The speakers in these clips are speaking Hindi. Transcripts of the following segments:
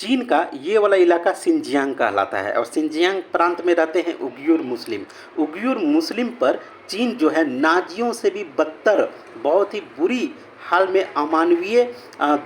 चीन का ये वाला इलाका सिंजियांग कहलाता है और सिंजियांग प्रांत में रहते हैं उइगुर मुस्लिम। उइगुर मुस्लिम पर चीन जो है नाजियों से भी बदतर, बहुत ही बुरी हाल में अमानवीय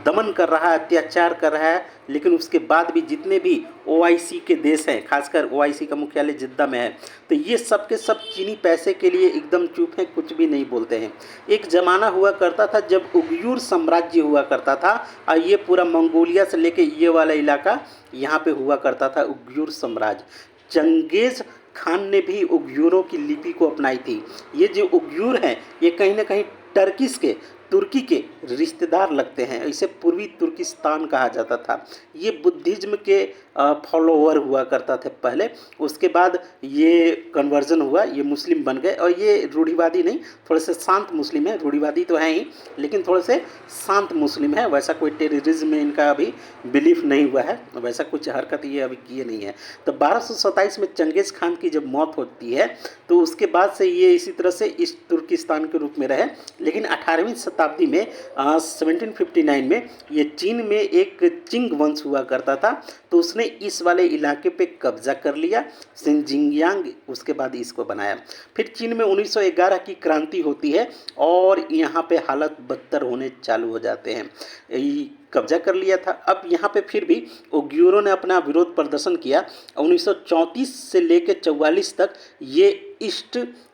दमन कर रहा है, अत्याचार कर रहा है। लेकिन उसके बाद भी जितने भी ओआईसी के देश हैं, खासकर ओआईसी का मुख्यालय जिद्दा में है, तो ये सब के सब चीनी पैसे के लिए एकदम चुप हैं, कुछ भी नहीं बोलते हैं। एक ज़माना हुआ करता था जब उइगुर साम्राज्य हुआ करता था और ये पूरा मंगोलिया से लेके ये वाला इलाका यहाँ पे हुआ करता था उइगुर साम्राज्य। चंगेज़ खान ने भी उइगुरों की लिपि को अपनाई थी। ये जो उइगुर हैं ये कहीं ना कहीं टर्किश के, तुर्की के रिश्तेदार लगते हैं, इसे पूर्वी तुर्किस्तान कहा जाता था। ये बुद्धिज्म के फॉलोवर हुआ करता थे पहले, उसके बाद ये कन्वर्जन हुआ, ये मुस्लिम बन गए और ये रूढ़िवादी नहीं, थोड़े से शांत मुस्लिम है। रूढ़िवादी तो हैं ही लेकिन थोड़े से शांत मुस्लिम है। वैसा कोई टेररिज्म में इनका अभी बिलीफ नहीं हुआ है, वैसा कुछ हरकत ये अभी किए नहीं है। तो 1227 में चंगेज़ खान की जब मौत होती है तो उसके बाद से ये इसी तरह से ईस्ट तुर्किस्तान के रूप में रहे। लेकिन 18वीं शताब्दी में 1759 में ये चीन में एक चिंग वंश हुआ करता था, तो उसने इस वाले इलाके पे कब्जा कर लिया, सिंजियांग, उसके बाद इसको बनाया। फिर चीन में 1911 की क्रांति होती है और यहाँ पे हालत बदतर होने चालू हो जाते हैं। कब्जा कर लिया था। अब यहाँ पे फिर भी उइगुरों ने अपना विरोध प्रदर्शन किया। 1934 से लेकर 44 तक ये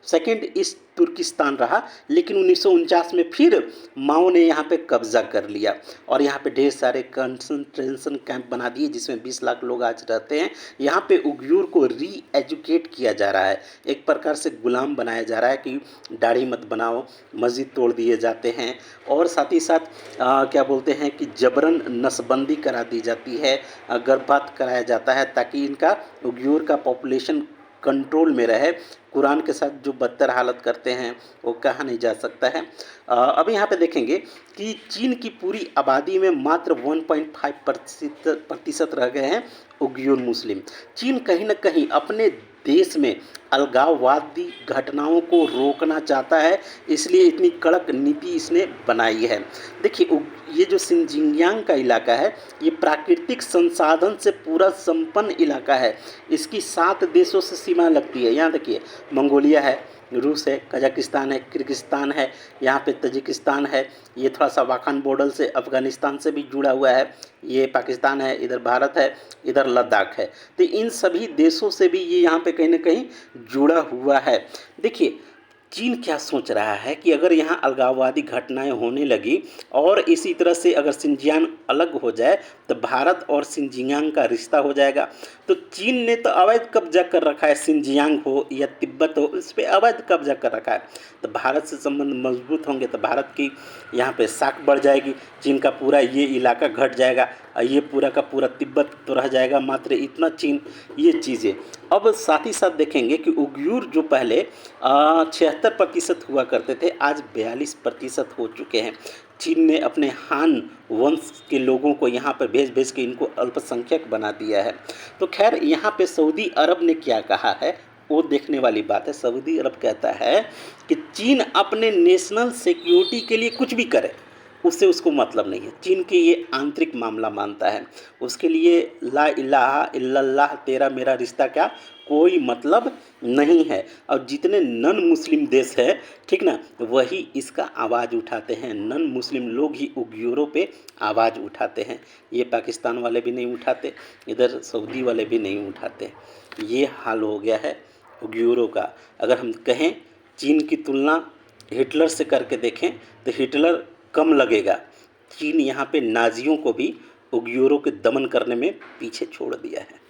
सेकेंड ईस्ट तुर्किस्तान रहा। लेकिन 1949 में फिर माओ ने यहाँ पे कब्जा कर लिया और यहाँ पे ढेर सारे कंसंट्रेशन कैंप बना दिए जिसमें 20 लाख लोग आज रहते हैं। यहाँ पे उइगुर को री एजुकेट किया जा रहा है, एक प्रकार से गुलाम बनाया जा रहा है कि दाढ़ी मत बनाओ, मस्जिद तोड़ दिए जाते हैं और साथ ही साथ क्या बोलते हैं कि जबरन नसबंदी करा दी जाती है, गर्भपात कराया जाता है ताकि इनका उइगुर का पॉपुलेशन कंट्रोल में रहे। कुरान के साथ जो बदतर हालत करते हैं वो कहा नहीं जा सकता है। अब यहाँ पे देखेंगे कि चीन की पूरी आबादी में मात्र 1.5% रह गए हैं उइगुर मुस्लिम। चीन कहीं ना कहीं अपने देश में अलगाववादी घटनाओं को रोकना चाहता है, इसलिए इतनी कड़क नीति इसने बनाई है। देखिए ये जो सिंजियांग का इलाका है ये प्राकृतिक संसाधन से पूरा संपन्न इलाका है। इसकी 7 देशों से सीमा लगती है। यहाँ देखिए मंगोलिया है, रूस है, कजाकिस्तान है, किर्गिस्तान है, यहाँ पे तजिकिस्तान है, ये थोड़ा सा वाखान बॉर्डर से अफ़गानिस्तान से भी जुड़ा हुआ है, ये पाकिस्तान है, इधर भारत है, इधर लद्दाख है। तो इन सभी देशों से भी ये यहाँ पे कहीं ना कहीं जुड़ा हुआ है। देखिए चीन क्या सोच रहा है कि अगर यहाँ अलगाववादी घटनाएं होने लगी और इसी तरह से अगर सिंजियांग अलग हो जाए तो भारत और सिंजियांग का रिश्ता हो जाएगा। तो चीन ने तो अवैध कब्जा कर रखा है, सिंजियांग हो या तिब्बत हो, इस पर अवैध कब्जा कर रखा है। तो भारत से संबंध मजबूत होंगे तो भारत की यहाँ पे साख बढ़ जाएगी, चीन का पूरा ये इलाका घट जाएगा और ये पूरा का पूरा तिब्बत तो रह जाएगा, मात्र इतना चीन, ये चीज़ें। अब साथ ही साथ देखेंगे कि उइगुर जो पहले 76% हुआ करते थे, आज 42% हो चुके हैं। चीन ने अपने हान वंश के लोगों को यहाँ पर भेज भेज के इनको अल्पसंख्यक बना दिया है। तो खैर यहाँ पे सऊदी अरब ने क्या कहा है वो देखने वाली बात है। सऊदी अरब कहता है कि चीन अपने नेशनल सिक्योरिटी के लिए कुछ भी करे, उससे उसको मतलब नहीं है। चीन के ये आंतरिक मामला मानता है, उसके लिए ला इलाहा इल्लल्लाह तेरा मेरा रिश्ता क्या कोई मतलब नहीं है। और जितने नन मुस्लिम देश है, ठीक ना, वही इसका आवाज़ उठाते हैं। नन मुस्लिम लोग ही उइगुरों पे आवाज़ उठाते हैं। ये पाकिस्तान वाले भी नहीं उठाते, इधर सऊदी वाले भी नहीं उठाते। ये हाल हो गया है उइगुरों का। अगर हम कहें चीन की तुलना हिटलर से करके देखें तो हिटलर कम लगेगा। चीन यहाँ पे नाजियों को भी उइगुरों के दमन करने में पीछे छोड़ दिया है।